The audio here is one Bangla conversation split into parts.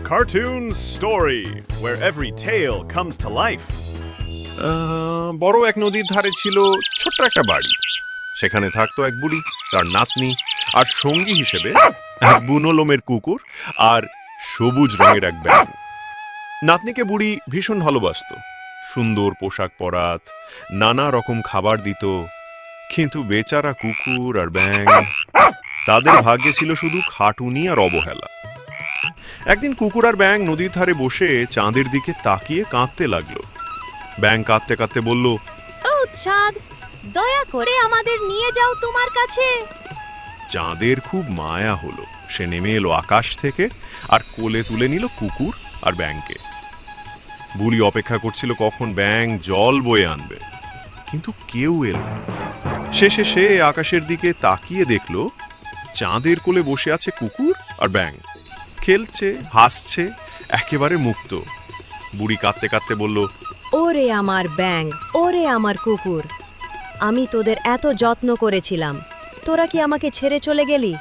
Cartoon Story, where every tale comes to life. বড় এক নদীর ধারে ছিল ছোট্ট একটা বাড়ি। সেখানে থাকতো এক বুড়ি, তার নাতনি, আর সঙ্গী হিসেবে এক বুনো লোমের কুকুর আর সবুজ রঙের এক ব্যাঙ। নাতনিকে বুড়ি ভীষণ ভালোবাসতো, সুন্দর পোশাক পরাত, নানা রকম খাবার দিত। কিন্তু বেচারা কুকুর আর ব্যাঙ, তাদের ভাগ্যে ছিল শুধু খাটুনি আর অবহেলা। একদিন কুকুর আর ব্যাঙ নদীর ধারে বসে চাঁদের দিকে তাকিয়ে কাঁদতে লাগলো। ব্যাঙ কাঁদতে কাঁদতে বলল, ও চাঁদ, দয়া করে আমাদের নিয়ে যাও তোমার কাছে। চাঁদের খুব মায়া হলো। সে নেমে এলো আকাশ থেকে আর কোলে তুলে নিল কুকুর আর ব্যাঙকে। বুড়ি অপেক্ষা করছিল কখন ব্যাঙ জল বয়ে আনবে, কিন্তু কেউ এলো না। শেষে সে আকাশের দিকে তাকিয়ে দেখল চাঁদের কোলে বসে আছে কুকুর আর ব্যাঙ, খেলছে, হাসছে, একেবারে মুক্ত। বুড়ি কাঁদতে কাঁদতে বলল, ওরে আমার ব্যাঙ, ওরে আমার কুকুর, আমি তোদের এত যত্ন করেছিলাম, তোরা কি আমাকে ছেড়ে চলে গেলি?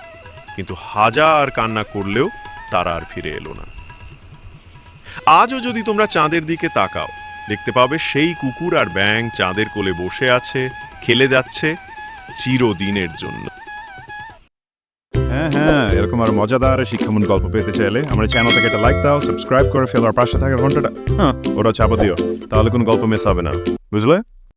কিন্তু হাজার কান্না করলেও তারা আর ফিরে এলো না। আজও যদি তোমরা চাঁদের দিকে তাকাও, দেখতে পাবে সেই কুকুর আর ব্যাঙ চাঁদের কোলে বসে আছে, খেলে যাচ্ছে চিরদিনের জন্য। হ্যাঁ, এরকম আর মজাদার শিক্ষামূলক গল্প পেতে চাইলে আমার চ্যানেলটাকে একটা লাইক দাও, সাবস্ক্রাইব করে ফেলো আর পাশে থাকা ঘন্টাটা ওটা চাপা দিও, তাহলে কোনো গল্প মিস হবে না, বুঝলে?